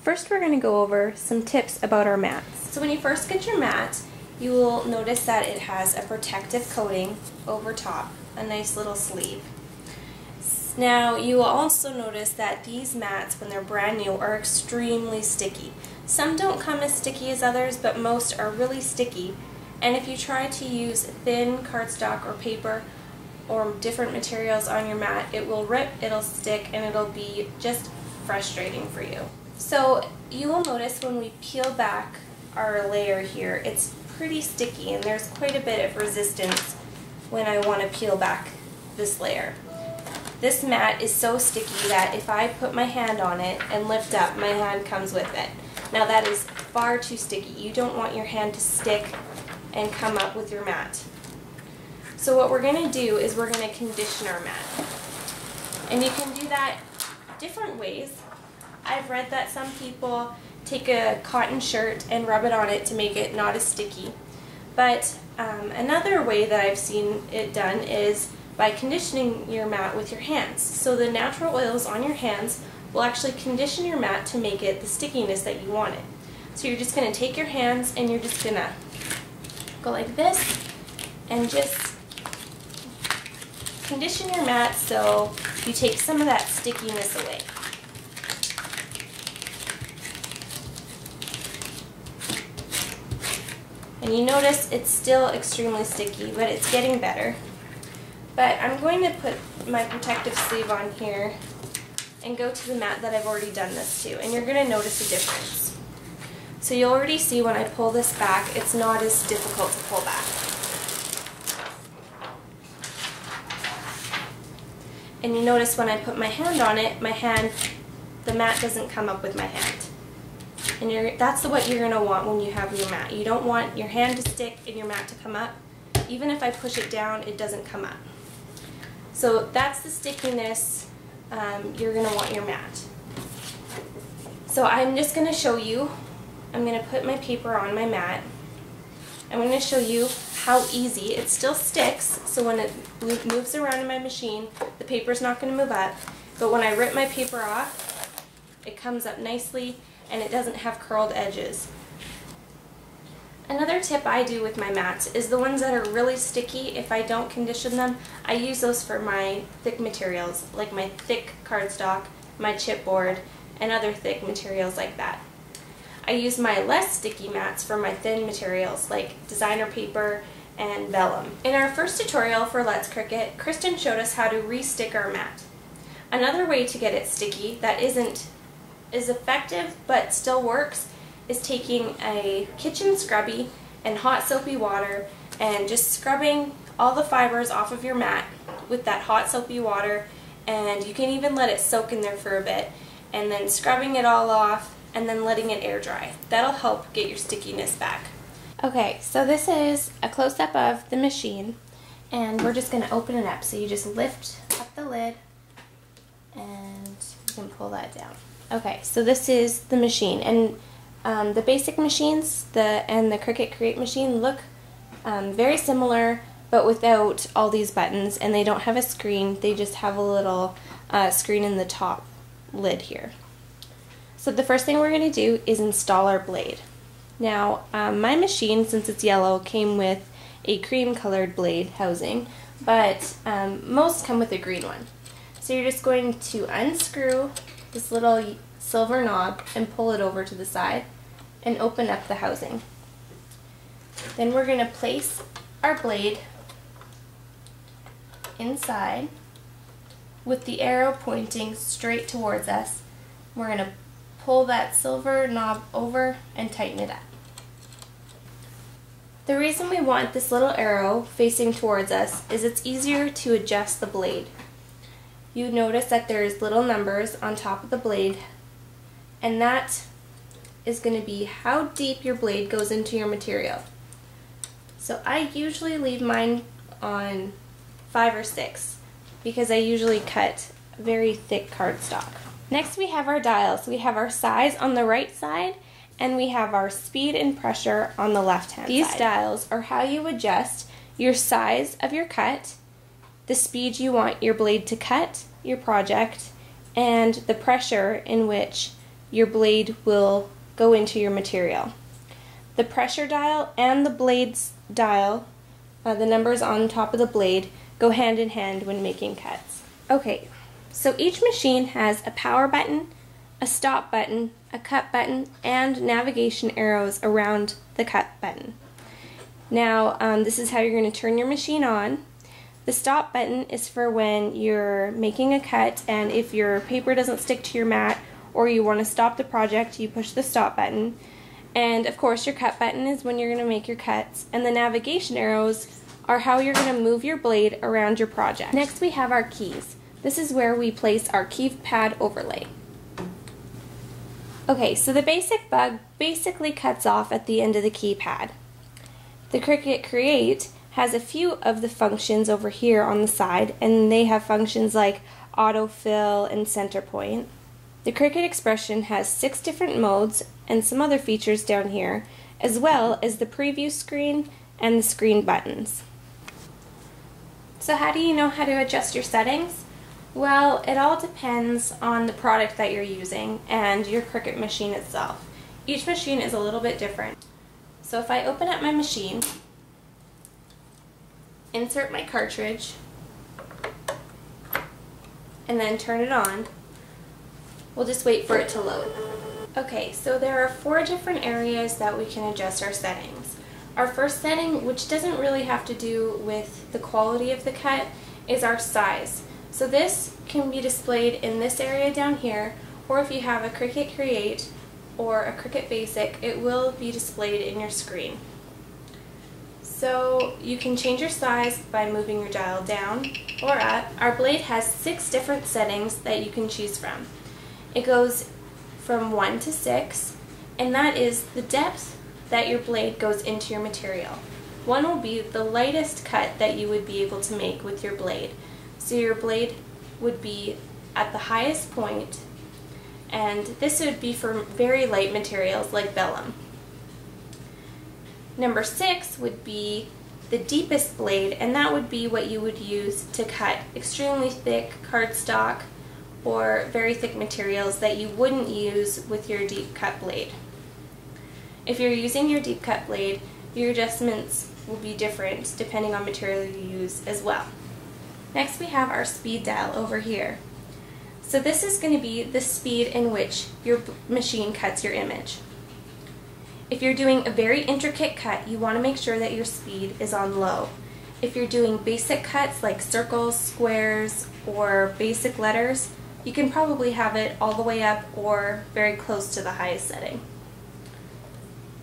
First we're going to go over some tips about our mats. So when you first get your mat, you will notice that it has a protective coating over top, a nice little sleeve. Now you will also notice that these mats, when they're brand new, are extremely sticky. Some don't come as sticky as others, but most are really sticky. And if you try to use thin cardstock or paper or different materials on your mat, it will rip, it'll stick, and it'll be just frustrating for you. So you will notice when we peel back our layer here, it's pretty sticky and there's quite a bit of resistance when I want to peel back this layer. This mat is so sticky that if I put my hand on it and lift up, my hand comes with it. Now that is far too sticky. You don't want your hand to stick and come up with your mat. So what we're going to do is we're going to condition our mat. And you can do that different ways. I've read that some people take a cotton shirt and rub it on it to make it not as sticky. But another way that I've seen it done is by conditioning your mat with your hands. So the natural oils on your hands will actually condition your mat to make it the stickiness that you want it. So you're just going to take your hands and you're just going to go like this and just condition your mat so you take some of that stickiness away. And you notice it's still extremely sticky, but it's getting better. But I'm going to put my protective sleeve on here and go to the mat that I've already done this to, and you're going to notice a difference. So you'll already see when I pull this back, it's not as difficult to pull back. And you notice when I put my hand on it, the mat doesn't come up with my hand. And that's what you're going to want when you have your mat. You don't want your hand to stick and your mat to come up. Even if I push it down, it doesn't come up. So that's the stickiness you're going to want your mat. So I'm just going to show you, I'm going to put my paper on my mat. I'm going to show you how easy, it still sticks, so when it moves around in my machine, the paper's not going to move up. But when I rip my paper off, it comes up nicely and it doesn't have curled edges. Another tip I do with my mats is the ones that are really sticky. If I don't condition them, I use those for my thick materials, like my thick cardstock, my chipboard, and other thick materials like that. I use my less sticky mats for my thin materials, like designer paper and vellum. In our first tutorial for Let's Cricut, Kristen showed us how to re-stick our mat. Another way to get it sticky that isn't as effective but still works is taking a kitchen scrubby and hot soapy water and just scrubbing all the fibers off of your mat with that hot soapy water, and you can even let it soak in there for a bit, and then scrubbing it all off and then letting it air dry. That'll help get your stickiness back. Okay, so this is a close-up of the machine, and we're just going to open it up. So you just lift up the lid and you can pull that down. Okay, so this is the machine, and the basic machines and the Cricut Create machine look very similar, but without all these buttons, and they don't have a screen. They just have a little screen in the top lid here. So the first thing we're going to do is install our blade. Now my machine, since it's yellow, came with a cream colored blade housing, but most come with a green one. So you're just going to unscrew this little silver knob and pull it over to the side and open up the housing. Then we're going to place our blade inside with the arrow pointing straight towards us. We're going to pull that silver knob over and tighten it up. The reason we want this little arrow facing towards us is it's easier to adjust the blade. You notice that there's little numbers on top of the blade, and that is going to be how deep your blade goes into your material. So I usually leave mine on 5 or 6 because I usually cut very thick cardstock. Next we have our dials. We have our size on the right side and we have our speed and pressure on the left hand side. These dials are how you adjust your size of your cut, the speed you want your blade to cut your project, and the pressure in which your blade will go into your material. The pressure dial and the blade's dial, the numbers on top of the blade, go hand in hand when making cuts. Okay, so each machine has a power button, a stop button, a cut button, and navigation arrows around the cut button. Now, this is how you're going to turn your machine on. The stop button is for when you're making a cut, and if your paper doesn't stick to your mat or you want to stop the project, you push the stop button. And of course, your cut button is when you're going to make your cuts, and the navigation arrows are how you're going to move your blade around your project. Next, we have our keys. This is where we place our keypad overlay. Okay, so the basic bug basically cuts off at the end of the keypad. The Cricut Create has a few of the functions over here on the side, and they have functions like autofill and center point. The Cricut Expression has 6 different modes and some other features down here, as well as the preview screen and the screen buttons. So how do you know how to adjust your settings? Well, it all depends on the product that you're using and your Cricut machine itself. Each machine is a little bit different. So if I open up my machine, insert my cartridge, and then turn it on, we'll just wait for it to load. Okay, so there are 4 different areas that we can adjust our settings. Our first setting, which doesn't really have to do with the quality of the cut, is our size. So this can be displayed in this area down here, or if you have a Cricut Create or a Cricut Basic, it will be displayed in your screen. So you can change your size by moving your dial down or up. Our blade has 6 different settings that you can choose from. It goes from 1 to 6, and that is the depth that your blade goes into your material. 1 will be the lightest cut that you would be able to make with your blade. So your blade would be at the highest point, and this would be for very light materials like vellum. Number 6 would be the deepest blade, and that would be what you would use to cut extremely thick cardstock or very thick materials that you wouldn't use with your deep cut blade. If you're using your deep cut blade, your adjustments will be different depending on material you use as well. Next, we have our speed dial over here. So this is going to be the speed in which your machine cuts your image. If you're doing a very intricate cut, you want to make sure that your speed is on low. If you're doing basic cuts like circles, squares, or basic letters, you can probably have it all the way up or very close to the highest setting.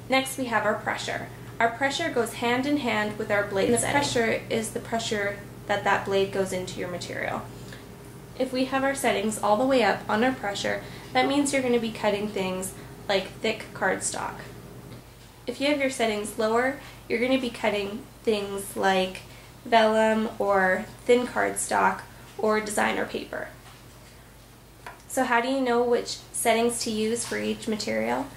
Next, we have our pressure. Our pressure goes hand in hand with our blade setting. The pressure is the pressure that blade goes into your material. If we have our settings all the way up on our pressure, that means you're going to be cutting things like thick cardstock. If you have your settings lower, you're going to be cutting things like vellum or thin cardstock or designer paper. So how do you know which settings to use for each material?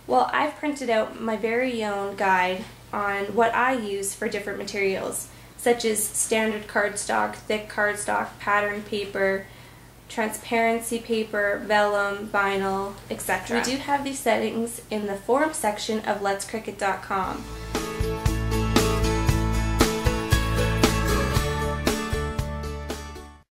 Well, I've printed out my very own guide on what I use for different materials, such as standard cardstock, thick cardstock, pattern paper, transparency paper, vellum, vinyl, etc. We do have these settings in the forum section of letscricut.com.